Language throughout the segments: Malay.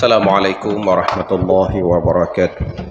Assalamualaikum warahmatullahi wabarakatuh.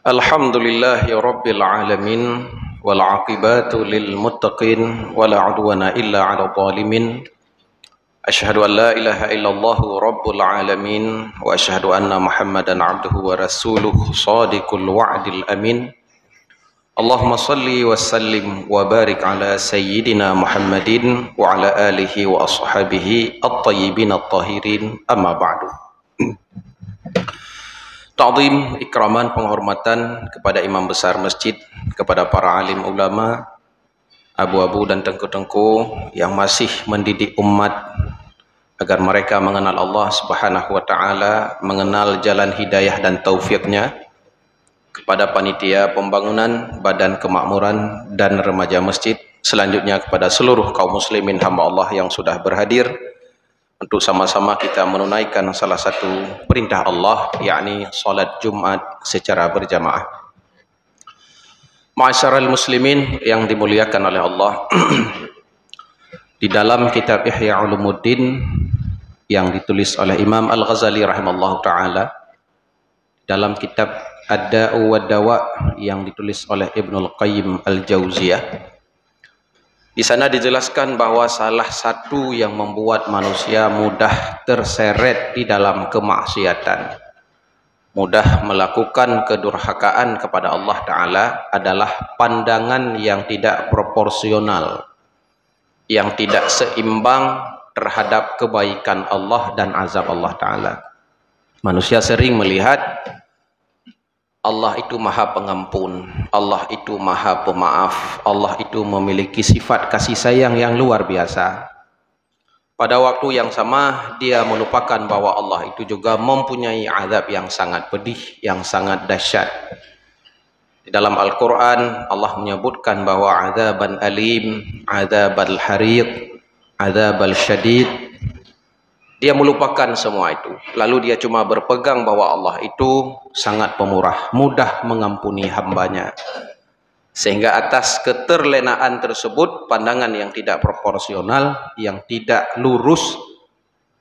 Alhamdulillahi rabbil alamin wal aqibatu lil muttaqin wala udwana illa 'alal zalimin. Asyhadu an la ilaha illallah rabbul alamin wa asyhadu anna Muhammadan 'abduhu wa rasuluhu shadiqul wa'dil amin. Allahumma salli wa sallim wa barik ala sayyidina Muhammadin wa ala alihi wa ashabihi at-tayyibin at-tahirin, amma ba'du. Ta'zim, ikraman, penghormatan kepada imam besar masjid, kepada para alim ulama, abu-abu dan tengku-tengku yang masih mendidik umat agar mereka mengenal Allah Subhanahu wa taala, mengenal jalan hidayah dan taufiknya, kepada panitia pembangunan, badan kemakmuran dan remaja masjid, selanjutnya kepada seluruh kaum muslimin hamba Allah yang sudah berhadir untuk sama-sama kita menunaikan salah satu perintah Allah, yakni salat Jumat secara berjamaah. Ma'asyiral muslimin yang dimuliakan oleh Allah, di dalam kitab Ihya Ulumuddin yang ditulis oleh Imam Al-Ghazali rahimallahu taala dalam kitab Ad-Da'u wad-Dawa yang ditulis oleh Ibnul Qayyim Al-Jauziyah. Di sana dijelaskan bahwa salah satu yang membuat manusia mudah terseret di dalam kemaksiatan, mudah melakukan kedurhakaan kepada Allah Ta'ala adalah pandangan yang tidak proporsional, yang tidak seimbang terhadap kebaikan Allah dan azab Allah Ta'ala. Manusia sering melihat Allah itu maha pengampun, Allah itu maha pemaaf, Allah itu memiliki sifat kasih sayang yang luar biasa. Pada waktu yang sama dia melupakan bahwa Allah itu juga mempunyai azab yang sangat pedih, yang sangat dahsyat. Di dalam Al-Quran Allah menyebutkan bahwa azaban alim, azabal hariq, azabal syadid. Dia melupakan semua itu. Lalu dia cuma berpegang bahwa Allah itu sangat pemurah, mudah mengampuni hambanya. Sehingga atas keterlenaan tersebut, pandangan yang tidak proporsional, yang tidak lurus,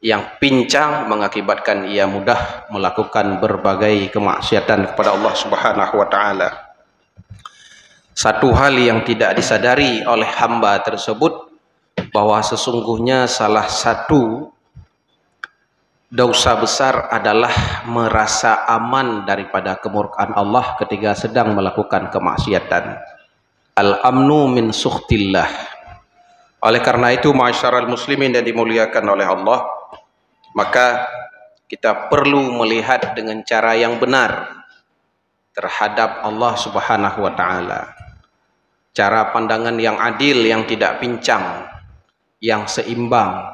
yang pincang mengakibatkan ia mudah melakukan berbagai kemaksiatan kepada Allah Subhanahu wa taala. Satu hal yang tidak disadari oleh hamba tersebut bahwa sesungguhnya salah satu dosa besar adalah merasa aman daripada kemurkaan Allah ketika sedang melakukan kemaksiatan. Al-amnu min sukhtillah. Oleh karena itu, ma'asyiral muslimin yang dimuliakan oleh Allah, maka kita perlu melihat dengan cara yang benar terhadap Allah Subhanahu wa taala. Cara pandangan yang adil, yang tidak pincang, yang seimbang.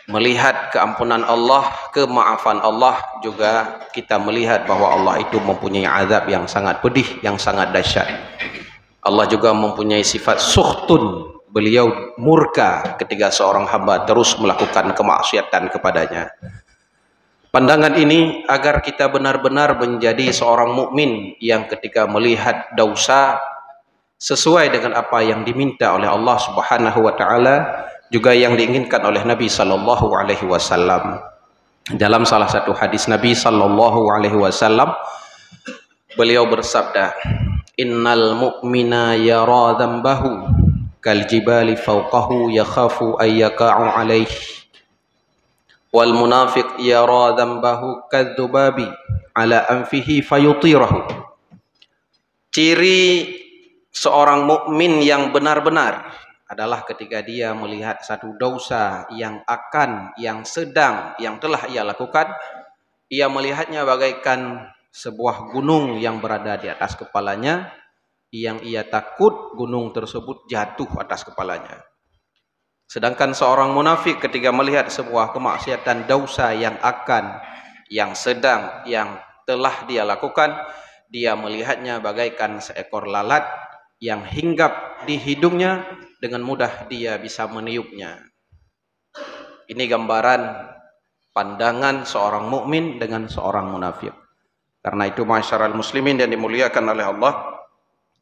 Melihat keampunan Allah, kemaafan Allah, juga kita melihat bahwa Allah itu mempunyai azab yang sangat pedih, yang sangat dahsyat. Allah juga mempunyai sifat sukhtun, beliau murka ketika seorang hamba terus melakukan kemaksiatan kepadanya. Pandangan ini agar kita benar-benar menjadi seorang mukmin yang ketika melihat dosa sesuai dengan apa yang diminta oleh Allah Subhanahu wa taala, juga yang diinginkan oleh Nabi sallallahu alaihi wasallam. Dalam salah satu hadis Nabi sallallahu alaihi wasallam, beliau bersabda, "Innal mu'mina yara dhanbahu kal jibali fawqahu yakhafu ay yaqa'u alaihi wal munafiq yara dhanbahu kadzubabi ala anfihi fayutirahu." Ciri seorang mukmin yang benar-benar adalah ketika dia melihat satu dosa yang akan, yang sedang, yang telah ia lakukan, ia melihatnya bagaikan sebuah gunung yang berada di atas kepalanya, yang ia takut gunung tersebut jatuh atas kepalanya. Sedangkan seorang munafik ketika melihat sebuah kemaksiatan dosa yang akan, yang sedang, yang telah dia lakukan, dia melihatnya bagaikan seekor lalat yang hinggap di hidungnya, dengan mudah dia bisa meniupnya. Ini gambaran pandangan seorang mukmin dengan seorang munafik. Karena itu, ma'asyiral muslimin yang dimuliakan oleh Allah,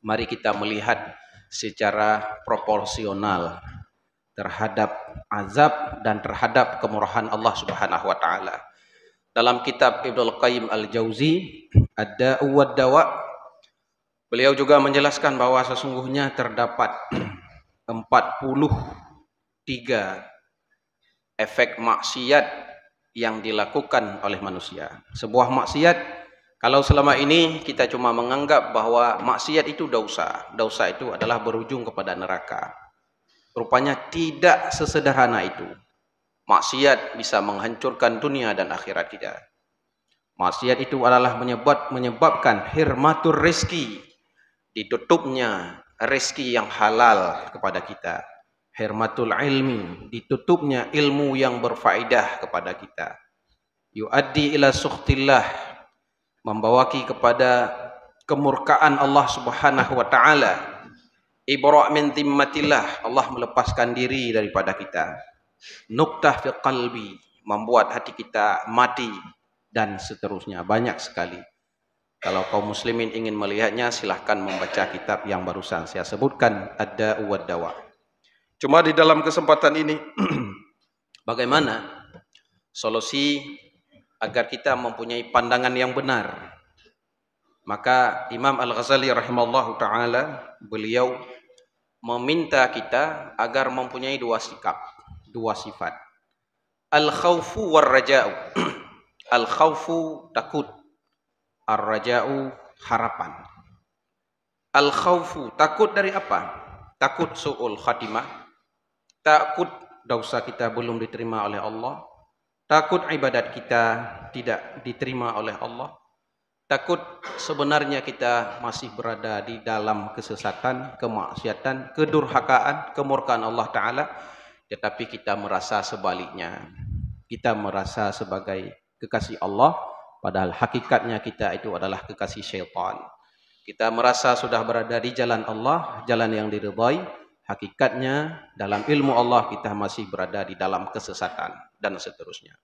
mari kita melihat secara proporsional terhadap azab dan terhadap kemurahan Allah Subhanahu wa taala. Dalam kitab Ibnul Qayyim Al-Jauzi, Ad-Da'u wad-Dawa, beliau juga menjelaskan bahwa sesungguhnya terdapat 43 efek maksiat yang dilakukan oleh manusia. Sebuah maksiat, kalau selama ini kita cuma menganggap bahwa maksiat itu dosa, dosa itu adalah berujung kepada neraka. Rupanya tidak sesederhana itu. Maksiat bisa menghancurkan dunia dan akhirat kita. Maksiat itu adalah menyebabkan hirmatur rizki, ditutupnya rezeki yang halal kepada kita. Hirmatul ilmi, ditutupnya ilmu yang berfaedah kepada kita. Yuaddi ila sukhtillah, membawaki kepada kemurkaan Allah Subhanahu wa taala. Ibra' min zimmatillah, Allah melepaskan diri daripada kita. Nuktah fi qalbi, membuat hati kita mati, dan seterusnya. Banyak sekali. Kalau kaum muslimin ingin melihatnya, silahkan membaca kitab yang barusan saya sebutkan, Ad-Da'u wad-Dawa. Cuma di dalam kesempatan ini, bagaimana solusi agar kita mempunyai pandangan yang benar. Maka Imam Al-Ghazali rahimahullahu taala beliau meminta kita agar mempunyai dua sikap, dua sifat. Al-khaufu war-raja'u. Al-khaufu takut, ar-raja'u harapan. Al-khaufu takut dari apa? Takut su'ul khatimah, takut dosa kita belum diterima oleh Allah, takut ibadat kita tidak diterima oleh Allah, takut sebenarnya kita masih berada di dalam kesesatan, kemaksiatan, kedurhakaan, kemurkaan Allah Ta'ala, tetapi kita merasa sebaliknya. Kita merasa sebagai kekasih Allah, padahal hakikatnya kita itu adalah kekasih syaitan. Kita merasa sudah berada di jalan Allah, jalan yang diridhai, hakikatnya dalam ilmu Allah kita masih berada di dalam kesesatan, dan seterusnya.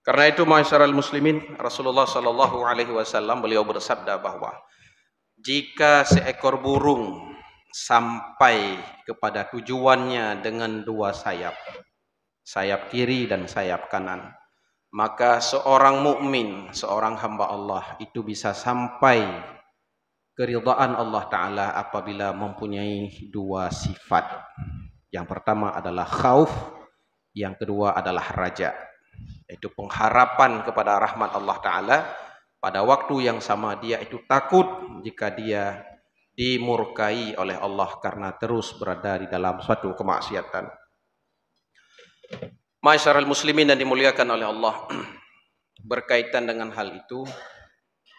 Karena itu ma'asyiral muslimin, Rasulullah sallallahu alaihi wasallam beliau bersabda bahwa jika seekor burung sampai kepada tujuannya dengan dua sayap, sayap kiri dan sayap kanan, maka seorang mukmin, seorang hamba Allah itu bisa sampai keridhaan Allah Ta'ala apabila mempunyai dua sifat. Yang pertama adalah khauf, yang kedua adalah raja, yaitu pengharapan kepada rahmat Allah Ta'ala. Pada waktu yang sama dia itu takut jika dia dimurkai oleh Allah karena terus berada di dalam suatu kemaksiatan. Ma'asyiral muslimin dan dimuliakan oleh Allah, berkaitan dengan hal itu,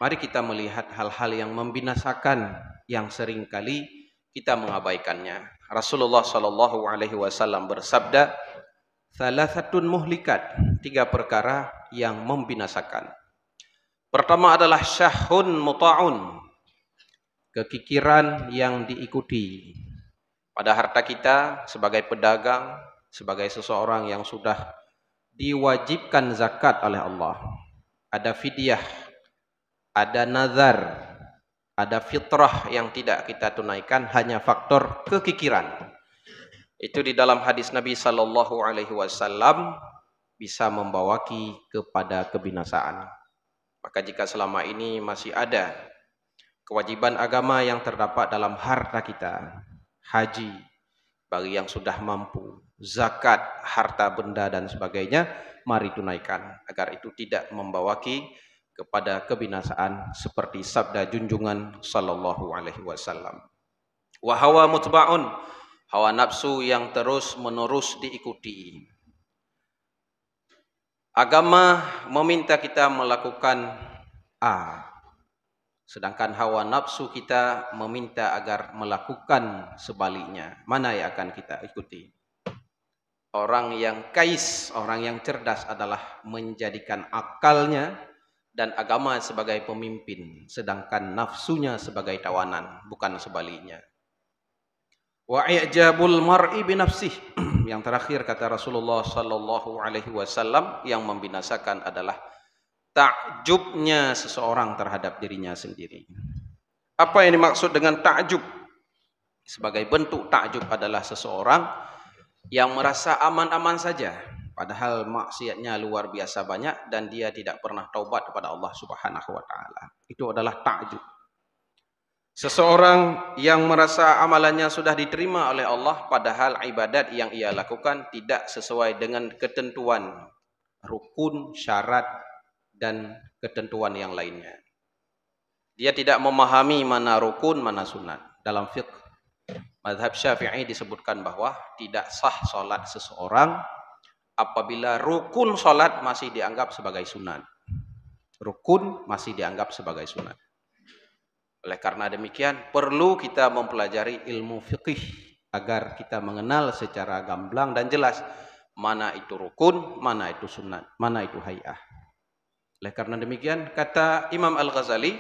mari kita melihat hal-hal yang membinasakan yang seringkali kita mengabaikannya. Rasulullah sallallahu alaihi wasallam bersabda, "Thalathatun muhlikat," tiga perkara yang membinasakan. Pertama adalah syahhun muta'un, kekikiran yang diikuti. Pada harta kita sebagai pedagang, sebagai seseorang yang sudah diwajibkan zakat oleh Allah, ada fidyah, ada nazar, ada fitrah yang tidak kita tunaikan, hanya faktor kekikiran. Itu di dalam hadis Nabi sallallahu alaihi wasallam bisa membawaki kepada kebinasaan. Maka jika selama ini masih ada kewajiban agama yang terdapat dalam harta kita, haji bagi yang sudah mampu, zakat, harta benda dan sebagainya, mari tunaikan agar itu tidak membawaki kepada kebinasaan seperti sabda junjungan sallallahu alaihi wasallam. Wa hawa mutba'un, hawa nafsu yang terus menerus diikuti. Agama meminta kita melakukan A, sedangkan hawa nafsu kita meminta agar melakukan sebaliknya. Mana yang akan kita ikuti? Orang yang kais, orang yang cerdas adalah menjadikan akalnya dan agama sebagai pemimpin, sedangkan nafsunya sebagai tawanan, bukan sebaliknya. Wa i'jabul mar'i bi nafsih. Yang terakhir kata Rasulullah sallallahu alaihi wasallam, yang membinasakan adalah takjubnya seseorang terhadap dirinya sendiri. Apa yang dimaksud dengan takjub? Sebagai bentuk takjub adalah seseorang yang merasa aman-aman saja, padahal maksiatnya luar biasa banyak dan dia tidak pernah taubat kepada Allah Subhanahu wa taala. Itu adalah takjub. Seseorang yang merasa amalannya sudah diterima oleh Allah, padahal ibadat yang ia lakukan tidak sesuai dengan ketentuan rukun, syarat, dan ketentuan yang lainnya. Dia tidak memahami mana rukun, mana sunat. Dalam fiqh mazhab Syafi'i disebutkan bahwa tidak sah solat seseorang apabila rukun solat masih dianggap sebagai sunat. Rukun masih dianggap sebagai sunat. Oleh karena demikian, perlu kita mempelajari ilmu fiqih agar kita mengenal secara gamblang dan jelas mana itu rukun, mana itu sunat, mana itu hay'ah. Oleh karena demikian, kata Imam Al-Ghazali,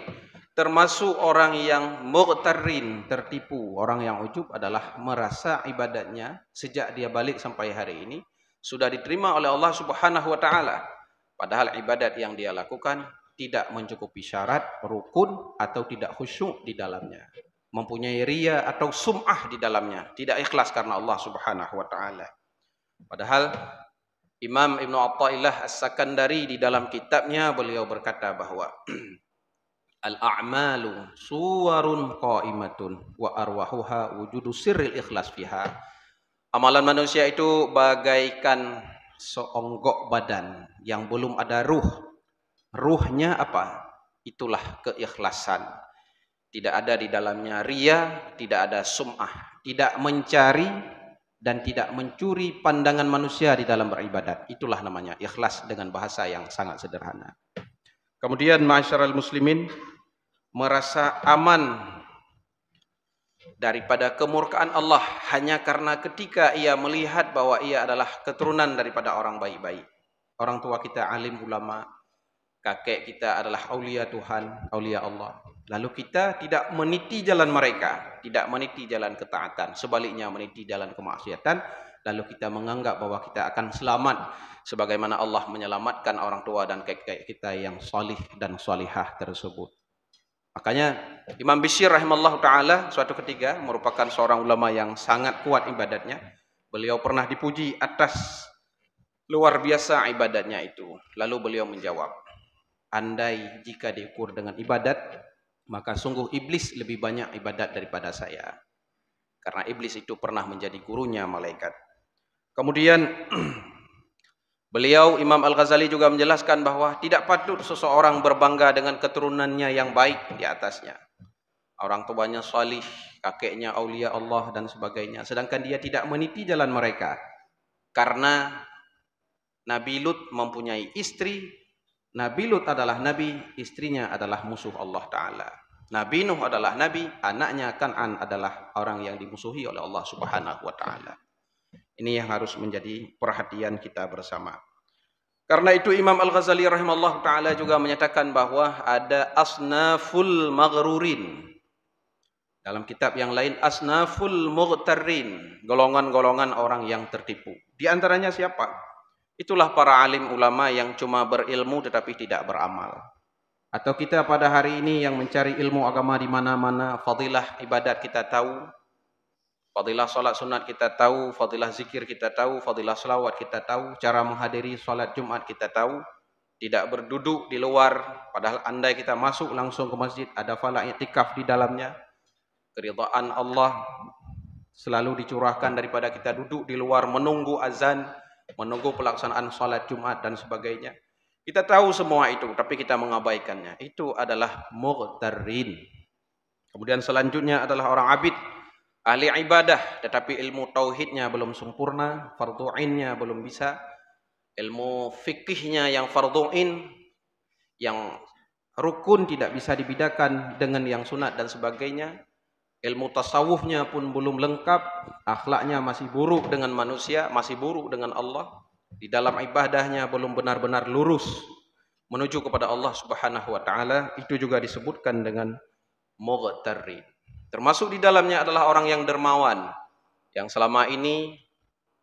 termasuk orang yang mughtarrin, tertipu, orang yang ujub adalah merasa ibadatnya sejak dia balik sampai hari ini sudah diterima oleh Allah Subhanahu wa taala, padahal ibadat yang dia lakukan tidak mencukupi syarat rukun atau tidak khusyuk di dalamnya, mempunyai riya atau sum'ah di dalamnya, tidak ikhlas karena Allah Subhanahu wa taala. Padahal Imam Ibn Athaillah As-Sakandari di dalam kitabnya beliau berkata bahwa al-a'malu suwarun qa'imatun wa arwahuha wujudu sirril ikhlas fiha. Amalan manusia itu bagaikan seonggok badan yang belum ada ruh. Ruhnya apa? Itulah keikhlasan. Tidak ada di dalamnya ria, tidak ada sum'ah, tidak mencari dan tidak mencuri pandangan manusia di dalam beribadat. Itulah namanya ikhlas dengan bahasa yang sangat sederhana. Kemudian ma'asyiral muslimin, merasa aman daripada kemurkaan Allah hanya karena ketika ia melihat bahwa ia adalah keturunan daripada orang baik-baik. Orang tua kita alim ulama, kakek kita adalah aulia Tuhan, aulia Allah. Lalu kita tidak meniti jalan mereka, tidak meniti jalan ketaatan, sebaliknya meniti jalan kemaksiatan. Lalu kita menganggap bahwa kita akan selamat sebagaimana Allah menyelamatkan orang tua dan kakek kita yang salih dan salihah tersebut. Makanya Imam Bishr rahimallahu taala suatu ketika merupakan seorang ulama yang sangat kuat ibadatnya. Beliau pernah dipuji atas luar biasa ibadatnya itu. Lalu beliau menjawab, andai jika diukur dengan ibadat, maka sungguh iblis lebih banyak ibadat daripada saya. Karena iblis itu pernah menjadi gurunya malaikat. Kemudian beliau Imam Al-Ghazali juga menjelaskan bahwa tidak patut seseorang berbangga dengan keturunannya yang baik di atasnya. Orang tuanya salih, kakeknya aulia Allah dan sebagainya. Sedangkan dia tidak meniti jalan mereka. Karena Nabi Lut mempunyai istri, Nabi Lut adalah nabi, istrinya adalah musuh Allah Ta'ala. Nabi Nuh adalah nabi, anaknya Kan'an adalah orang yang dimusuhi oleh Allah Subhanahu wa Ta'ala. Ini yang harus menjadi perhatian kita bersama. Karena itu Imam Al-Ghazali rahimahullah ta'ala juga menyatakan bahwa ada asnaful maghrurin. Dalam kitab yang lain asnaful mughtarrin, golongan-golongan orang yang tertipu. Di antaranya siapa? Itulah para alim ulama yang cuma berilmu tetapi tidak beramal. Atau kita pada hari ini yang mencari ilmu agama di mana-mana, fadilah ibadat kita tahu, fadilah salat sunat kita tahu, fadilah zikir kita tahu, fadilah selawat kita tahu, cara menghadiri salat Jumat kita tahu, tidak berduduk di luar, padahal andai kita masuk langsung ke masjid, ada fala i'tikaf di dalamnya. Keridhaan Allah selalu dicurahkan daripada kita duduk di luar menunggu azan, menunggu pelaksanaan salat Jumat dan sebagainya. Kita tahu semua itu, tapi kita mengabaikannya. Itu adalah mughtarrin. Kemudian selanjutnya adalah orang abid, ahli ibadah, tetapi ilmu tauhidnya belum sempurna, fardhu ainnya belum bisa, ilmu fikihnya yang fardhu ain, yang rukun tidak bisa dibedakan dengan yang sunat dan sebagainya. Ilmu tasawufnya pun belum lengkap, akhlaknya masih buruk dengan manusia, masih buruk dengan Allah. Di dalam ibadahnya belum benar-benar lurus menuju kepada Allah Subhanahu wa taala. Itu juga disebutkan dengan mughtarrin. Termasuk di dalamnya adalah orang yang dermawan, yang selama ini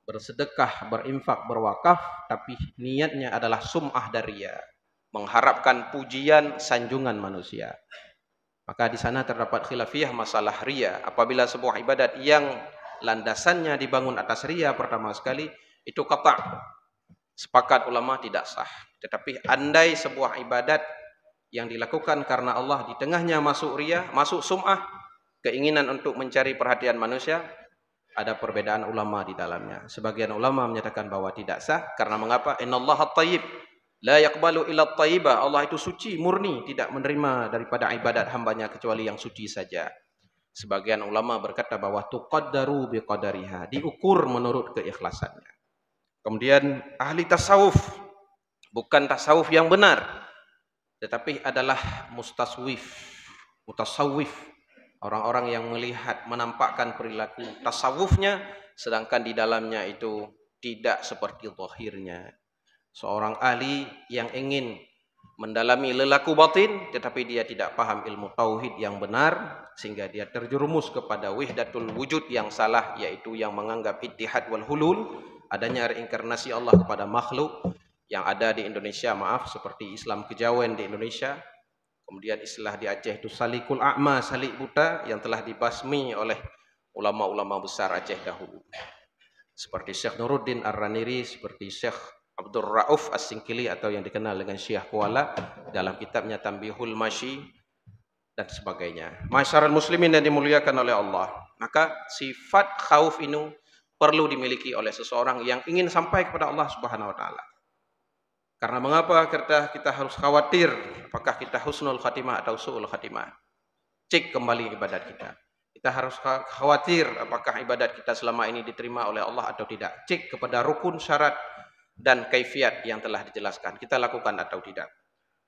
bersedekah, berinfak, berwakaf, tapi niatnya adalah sum'ah daria, mengharapkan pujian, sanjungan manusia. Maka di sana terdapat khilafiyah masalah ria. Apabila sebuah ibadat yang landasannya dibangun atas ria pertama sekali, itu qata'. Sepakat ulama tidak sah. Tetapi andai sebuah ibadat yang dilakukan karena Allah di tengahnya masuk ria, masuk sum'ah, keinginan untuk mencari perhatian manusia, ada perbedaan ulama di dalamnya. Sebagian ulama menyatakan bahwa tidak sah. Karena mengapa? Innallaha thayyib, la yaqbalu illa thayyibah. Allah itu suci, murni, tidak menerima daripada ibadat hambanya kecuali yang suci saja. Sebagian ulama berkata bahwa tuqaddaru biqadariha, diukur menurut keikhlasannya. Kemudian ahli tasawuf, bukan tasawuf yang benar, tetapi adalah mutasawwif, orang-orang yang melihat, menampakkan perilaku tasawufnya, sedangkan di dalamnya itu tidak seperti zahirnya. Seorang ahli yang ingin mendalami lelaku batin, tetapi dia tidak paham ilmu tauhid yang benar, sehingga dia terjerumus kepada wihdatul wujud yang salah, yaitu yang menganggap ittihad wal hulul, adanya reinkarnasi Allah kepada makhluk yang ada di Indonesia, seperti Islam kejawen di Indonesia. Kemudian istilah di Aceh itu salikul a'ma, salik buta, yang telah dibasmi oleh ulama-ulama besar Aceh dahulu. Seperti Syekh Nuruddin Ar-Raniri, seperti Syekh Abdul Rauf As-Singkili atau yang dikenal dengan Syekh Kuala dalam kitabnya Tanbihul Masyi dan sebagainya. Masyarakat muslimin yang dimuliakan oleh Allah, maka sifat khauf ini perlu dimiliki oleh seseorang yang ingin sampai kepada Allah Subhanahu wa taala. Karena mengapa kita harus khawatir apakah kita husnul khatimah atau su'ul khatimah? Cek kembali ibadat kita. Kita harus khawatir apakah ibadat kita selama ini diterima oleh Allah atau tidak. Cek kepada rukun, syarat dan kaifiat yang telah dijelaskan. Kita lakukan atau tidak.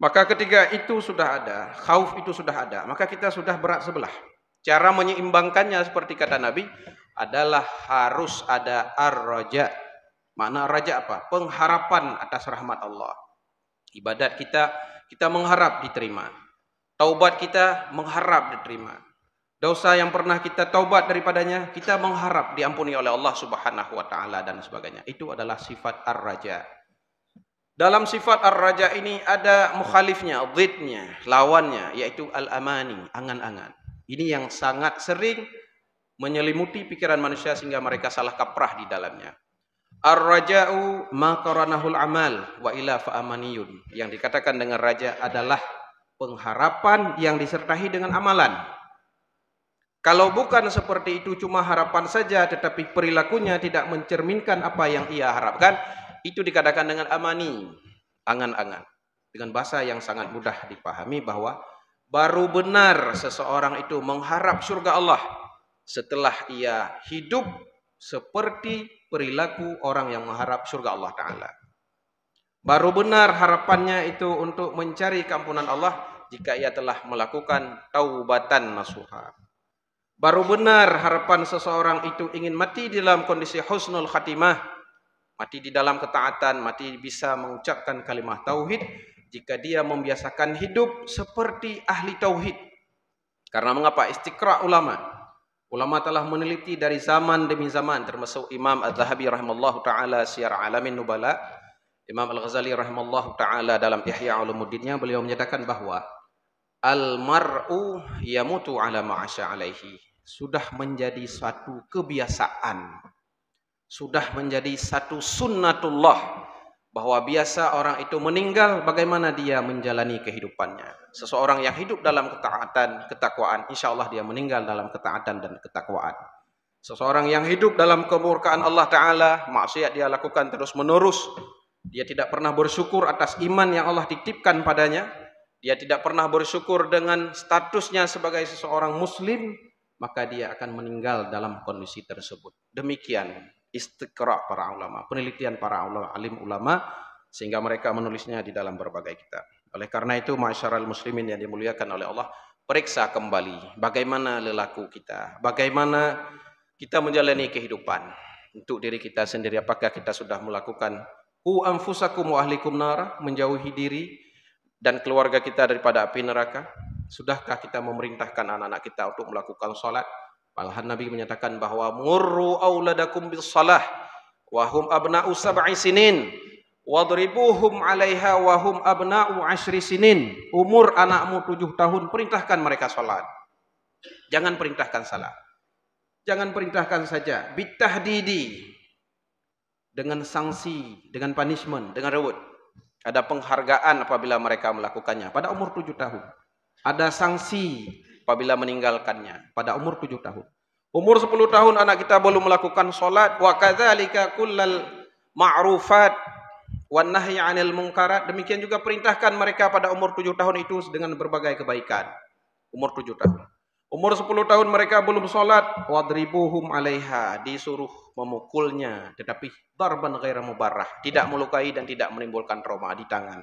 Maka ketika itu sudah ada, khauf itu sudah ada, maka kita sudah berat sebelah. Cara menyeimbangkannya seperti kata Nabi adalah harus ada ar-raja. Makna raja apa? Pengharapan atas rahmat Allah. Ibadat kita mengharap diterima. Taubat kita mengharap diterima. Dosa yang pernah kita taubat daripadanya, kita mengharap diampuni oleh Allah Subhanahu wa taala dan sebagainya. Itu adalah sifat ar-raja. Dalam sifat ar-raja ini ada mukhalifnya, dhidnya, lawannya, yaitu al-amani, angan-angan. Ini yang sangat sering menyelimuti pikiran manusia sehingga mereka salah kaprah di dalamnya. Ar-raja'u ma qaranahul amal wa ila fa'amaniyun. Yang dikatakan dengan raja adalah pengharapan yang disertai dengan amalan. Kalau bukan seperti itu, cuma harapan saja tetapi perilakunya tidak mencerminkan apa yang ia harapkan, itu dikatakan dengan amani, angan-angan. Dengan bahasa yang sangat mudah dipahami bahwa baru benar seseorang itu mengharap surga Allah setelah ia hidup seperti perilaku orang yang mengharap surga Allah Ta'ala. Baru benar harapannya itu untuk mencari keampunan Allah jika ia telah melakukan taubatan nasuha. Baru benar harapan seseorang itu ingin mati dalam kondisi husnul khatimah, mati di dalam ketaatan, mati bisa mengucapkan kalimat tauhid jika dia membiasakan hidup seperti ahli tauhid. Karena mengapa? Istiqra' ulama. Ulama telah meneliti dari zaman demi zaman, termasuk Imam Az-Zahabi rahimallahu taala Syiar Alamin Nubala, Imam Al-Ghazali rahimallahu taala dalam Ihya Ulumuddinnya, beliau menyatakan bahwa al-mar'u yamutu ala ma'asya alaihi. Sudah menjadi suatu kebiasaan, sudah menjadi satu sunnatullah, bahwa biasa orang itu meninggal bagaimana dia menjalani kehidupannya. Seseorang yang hidup dalam ketaatan, ketakwaan, insya Allah dia meninggal dalam ketaatan dan ketakwaan. Seseorang yang hidup dalam kemurkaan Allah Ta'ala, maksiat dia lakukan terus menerus, dia tidak pernah bersyukur atas iman yang Allah titipkan padanya, dia tidak pernah bersyukur dengan statusnya sebagai seseorang muslim, maka dia akan meninggal dalam kondisi tersebut. Demikian istiqra' para ulama, penelitian para ulama, alim ulama, sehingga mereka menulisnya di dalam berbagai kitab. Oleh karena itu, masyarakat muslimin yang dimuliakan oleh Allah, periksa kembali bagaimana lelaku kita, bagaimana kita menjalani kehidupan untuk diri kita sendiri. Apakah kita sudah melakukan qu anfusakum wa ahlikum nar, menjauhi diri dan keluarga kita daripada api neraka? Sudahkah kita memerintahkan anak-anak kita untuk melakukan salat? Malahan Nabi menyatakan bahwa murru auladakum bis salah wa hum abna'u sab'i sinin wadribuhum 'alaiha wa hum abna'u 10 sinin. Umur anakmu 7 tahun, perintahkan mereka salat. Jangan perintahkan salah. Jangan perintahkan saja, bitahdidi, dengan sanksi, dengan punishment, dengan reward. Ada penghargaan apabila mereka melakukannya pada umur 7 tahun. Ada sanksi apabila meninggalkannya pada umur 7 tahun. Umur 10 tahun anak kita belum melakukan salat, wa kadzalika kullal ma'rufat wan nahyi 'anil munkarat. Demikian juga perintahkan mereka pada umur 7 tahun itu dengan berbagai kebaikan. Umur 7 tahun. Umur 10 tahun mereka belum salat, wadribuhum 'alaiha, disuruh memukulnya, tetapi darban ghairu mubarrah, tidak melukai dan tidak menimbulkan trauma di tangan.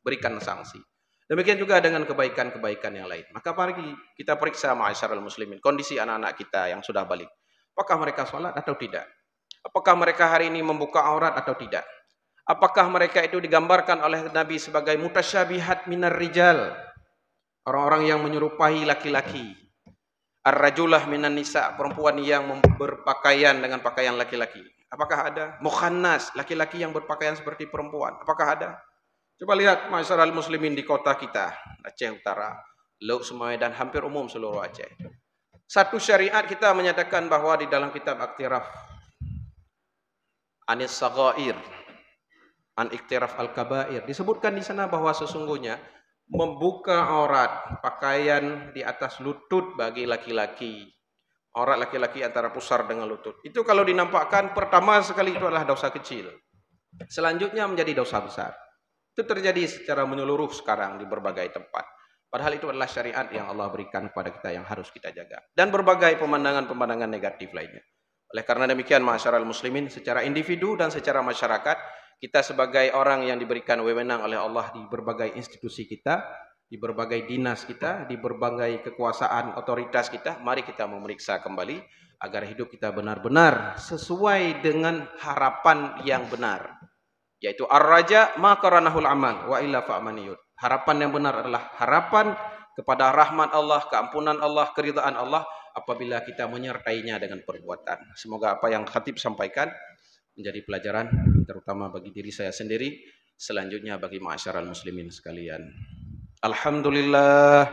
Berikan sanksi. Demikian juga dengan kebaikan-kebaikan yang lain. Maka mari kita periksa ma'asyiral muslimin, kondisi anak-anak kita yang sudah balik. Apakah mereka sholat atau tidak? Apakah mereka hari ini membuka aurat atau tidak? Apakah mereka itu digambarkan oleh Nabi sebagai mutasyabihat minar rijal, orang-orang yang menyerupai laki-laki. Ar-rajulah minan nisa, perempuan yang berpakaian dengan pakaian laki-laki. Apakah ada? Mukhannas, laki-laki yang berpakaian seperti perempuan. Apakah ada? Coba lihat masyarakat muslimin di kota kita, Aceh Utara, Lauk Semai dan hampir umum seluruh Aceh. Satu syariat kita menyatakan bahwa di dalam kitab Aktiraf Anis Saghair, an iktiraf al-kabair. Disebutkan di sana bahwa sesungguhnya membuka aurat, pakaian di atas lutut bagi laki-laki. Aurat laki-laki antara pusar dengan lutut. Itu kalau dinampakkan pertama sekali itu adalah dosa kecil. Selanjutnya menjadi dosa besar. Itu terjadi secara menyeluruh sekarang di berbagai tempat. Padahal itu adalah syariat yang Allah berikan kepada kita yang harus kita jaga. Dan berbagai pemandangan-pemandangan negatif lainnya. Oleh karena demikian, ma'asyiral muslimin, secara individu dan secara masyarakat, kita sebagai orang yang diberikan wewenang oleh Allah di berbagai institusi kita, di berbagai dinas kita, di berbagai kekuasaan otoritas kita, mari kita memeriksa kembali agar hidup kita benar-benar sesuai dengan harapan yang benar, yaitu ar-raja ma qaranahul amal wa illa fa'maniyut. Harapan yang benar adalah harapan kepada rahmat Allah, keampunan Allah, keridhaan Allah apabila kita menyertainya dengan perbuatan. Semoga apa yang khatib sampaikan menjadi pelajaran terutama bagi diri saya sendiri, selanjutnya bagi ma'asyiral muslimin sekalian. Alhamdulillah.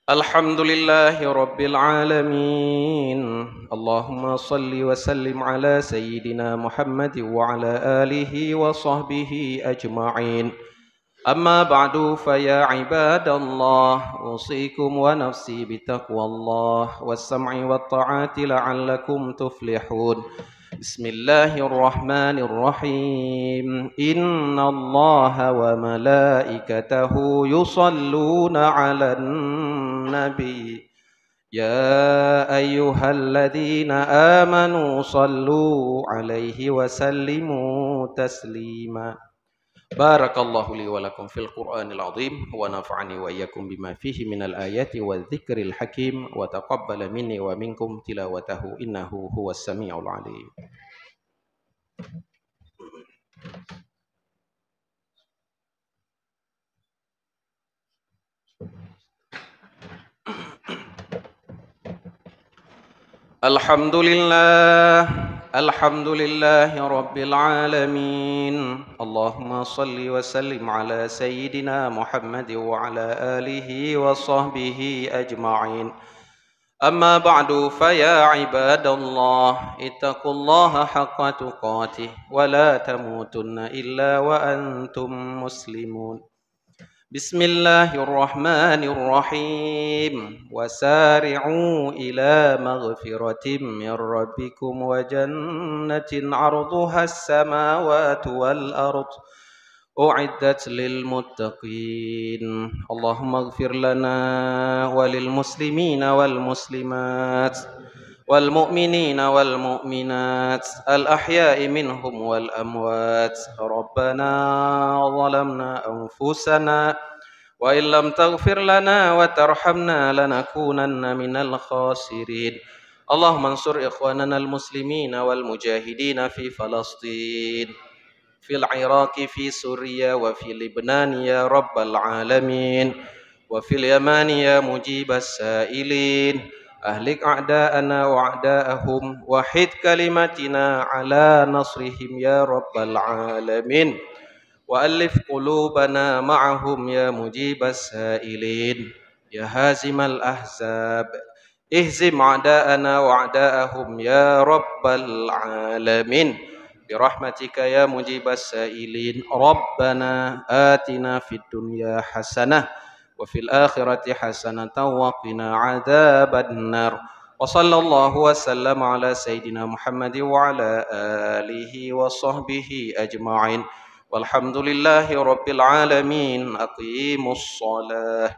Alhamdulillahi rabbil alamin. Allahumma salli wa sallim ala sayyidina Muhammad wa ala alihi wa sahbihi ajma'in. Amma ba'du fa ya ibadallah, usikum wa nafsi bitaqwallah was-sam'i wat-ta'ati la'allakum tuflihun. Bismillahirrahmanirrahim. Innallaha wa malaikatahu yusalluna 'alan nabi. Ya ayyuhalladzina amanu sallu 'alaihi wa sallimu taslima. Barakallahu li wa lakum fil Qur'anil azim wa nafa'ani wa iyyakum bima fihi minal ayati wa dzikril hakim wa taqabbala minni wa minkum tilawatahu innahu huwas samiul alim. Alhamdulillah. Alhamdulillahi rabbil alamin. Allahumma salli wa sallim ala sayyidina Muhammad wa ala alihi wa sahbihi ajma'in. Amma ba'du fa ya ibadallah, ittaqullaha haqqa tuqatih wa la tamutunna illa wa antum muslimun. Bismillahirrahmanirrahim. Wasari'u ila maghfiratin min rabbikum wa jannatin 'arduha as-samawati wal ard u'iddat lil muttaqin. Allahumma ighfir lana walil muslimina wal muslimat wal mu'minina wal mu'minat al ahya'i minhum wal amwat. Rabbana zalamna anfusana wa illam taghfir lana wa tarhamna lanakunanna minal khasirin. Allahumma ansur ikhwanana al muslimina wal mujahidina fi Falastin, fil Iraqi, fi Suriya wa fi Lebanon ya rabbal alamin, wa fil Yaman ya mujibas sailin. Ahlik a'da'ana wa a'da'ahum, wahid kalimatina ala nasrihim ya rabbal alamin, wa alif qulubana ma'ahum ya mujibas sailin, ya hazimal ahzab ihzim a'da'ana wa a'da'ahum ya rabbal alamin, birahmatika ya mujibas sailin. Rabbana atina fid dunya hasanah wa fil akhirati hasanatan wa qina adzaban nar. Wa sallallahu wa sallam ala sayyidina Muhammad wa ala alihi wa sahbihi ajma'in. Walhamdulillahi rabbil alamin. Aqimus shalah.